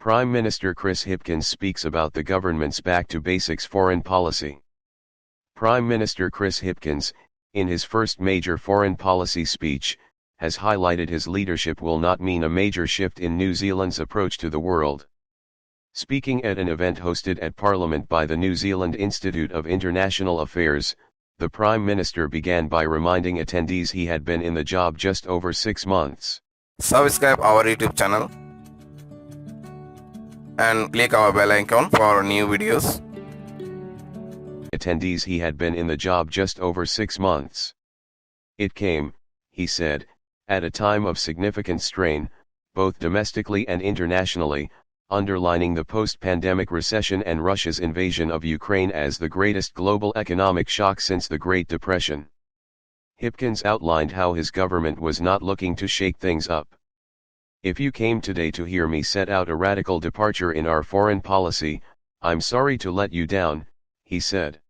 Prime Minister Chris Hipkins speaks about the government's back-to-basics foreign policy. Prime Minister Chris Hipkins, in his first major foreign policy speech, has highlighted his leadership will not mean a major shift in New Zealand's approach to the world. Speaking at an event hosted at Parliament by the New Zealand Institute of International Affairs, the Prime Minister began by reminding attendees he had been in the job just over 6 months. Subscribe our YouTube channel and click our bell icon for new videos. Attendees he had been in the job just over 6 months. It came, he said, at a time of significant strain, both domestically and internationally, underlining the post-pandemic recession and Russia's invasion of Ukraine as the greatest global economic shock since the Great Depression. Hipkins outlined how his government was not looking to shake things up. "If you came today to hear me set out a radical departure in our foreign policy, I'm sorry to let you down," he said.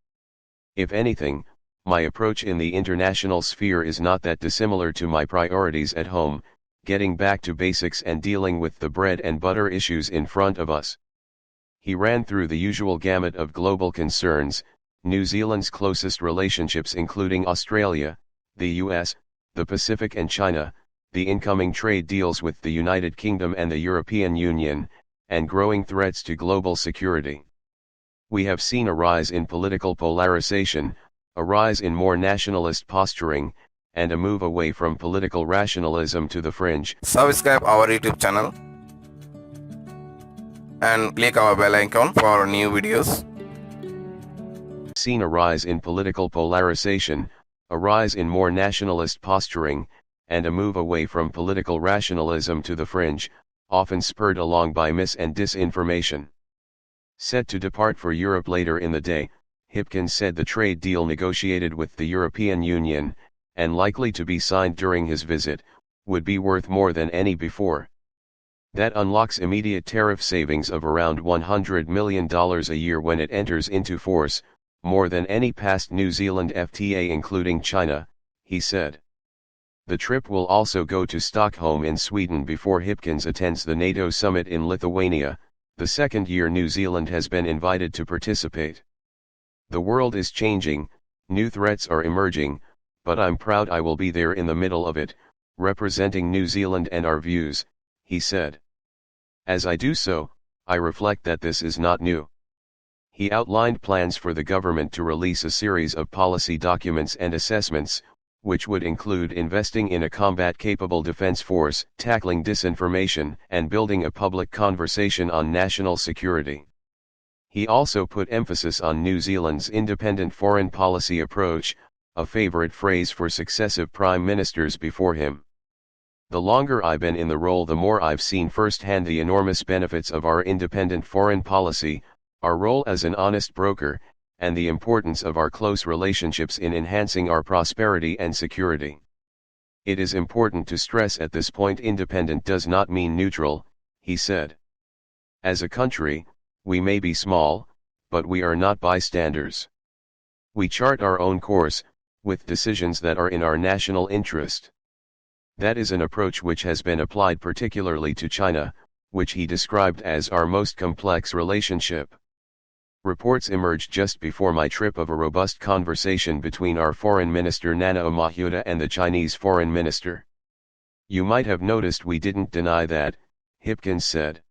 "If anything, my approach in the international sphere is not that dissimilar to my priorities at home, getting back to basics and dealing with the bread and butter issues in front of us." He ran through the usual gamut of global concerns, New Zealand's closest relationships including Australia, the US, the Pacific and China, the incoming trade deals with the United Kingdom and the European Union, and growing threats to global security. "We have seen a rise in political polarization, a rise in more nationalist posturing, and a move away from political rationalism to the fringe." Subscribe our YouTube channel and click our bell icon for new videos. Seen a rise in political polarization, a rise in more nationalist posturing, and a move away from political rationalism to the fringe, often spurred along by mis- and disinformation. Set to depart for Europe later in the day, Hipkins said the trade deal negotiated with the European Union, and likely to be signed during his visit, would be worth more than any before. That unlocks immediate tariff savings of around $100 million a year when it enters into force, more than any past New Zealand FTA including China, he said. The trip will also go to Stockholm in Sweden before Hipkins attends the NATO summit in Lithuania, the second year New Zealand has been invited to participate. "The world is changing, new threats are emerging, but I'm proud I will be there in the middle of it, representing New Zealand and our views," he said. "As I do so, I reflect that this is not new." He outlined plans for the government to release a series of policy documents and assessments, which would include investing in a combat-capable defense force, tackling disinformation, and building a public conversation on national security. He also put emphasis on New Zealand's independent foreign policy approach, a favorite phrase for successive prime ministers before him. "The longer I've been in the role, the more I've seen firsthand the enormous benefits of our independent foreign policy, our role as an honest broker, and the importance of our close relationships in enhancing our prosperity and security. It is important to stress at this point independent does not mean neutral," he said. "As a country, we may be small, but we are not bystanders. We chart our own course, with decisions that are in our national interest." That is an approach which has been applied particularly to China, which he described as our most complex relationship. Reports emerged just before my trip of a robust conversation between our Foreign Minister Nana Mahuta and the Chinese Foreign Minister. "You might have noticed we didn't deny that," Hipkins said.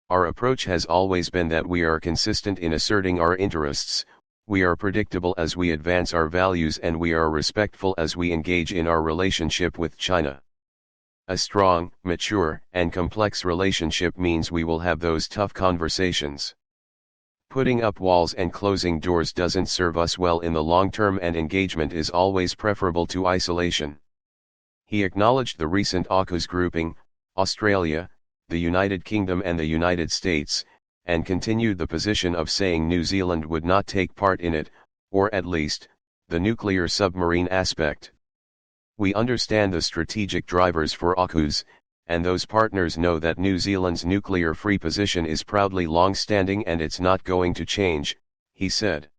"Our approach has always been that we are consistent in asserting our interests, we are predictable as we advance our values, and we are respectful as we engage in our relationship with China. A strong, mature, and complex relationship means we will have those tough conversations. Putting up walls and closing doors doesn't serve us well in the long term, and engagement is always preferable to isolation." He acknowledged the recent AUKUS grouping, Australia, the United Kingdom and the United States, and continued the position of saying New Zealand would not take part in it, or at least, the nuclear submarine aspect. "We understand the strategic drivers for AUKUS, and those partners know that New Zealand's nuclear-free position is proudly long-standing and it's not going to change," he said.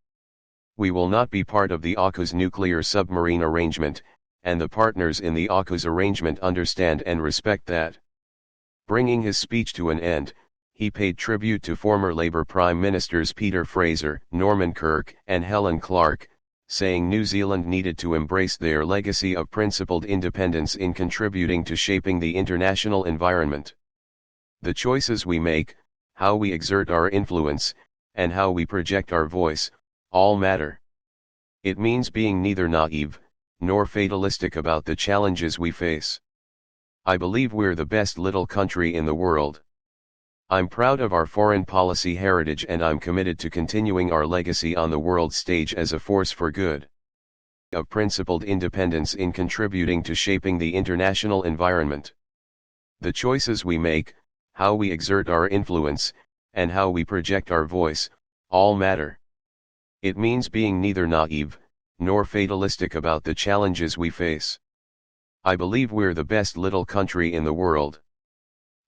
"We will not be part of the AUKUS nuclear submarine arrangement, and the partners in the AUKUS arrangement understand and respect that." Bringing his speech to an end, he paid tribute to former Labour Prime Ministers Peter Fraser, Norman Kirk, and Helen Clark, saying New Zealand needed to embrace their legacy of principled independence in contributing to shaping the international environment. The choices we make, how we exert our influence, and how we project our voice, all matter. It means being neither naive, nor fatalistic about the challenges we face. I believe we're the best little country in the world. I'm proud of our foreign policy heritage and I'm committed to continuing our legacy on the world stage as a force for good. Of principled independence in contributing to shaping the international environment. The choices we make, how we exert our influence, and how we project our voice, all matter. It means being neither naive, nor fatalistic about the challenges we face. I believe we're the best little country in the world.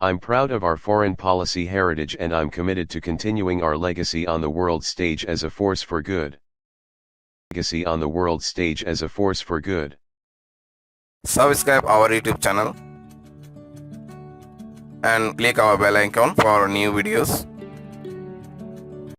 I'm proud of our foreign policy heritage and I'm committed to continuing our legacy on the world stage as a force for good. Legacy on the world stage as a force for good. Subscribe our YouTube channel and click our bell icon for new videos.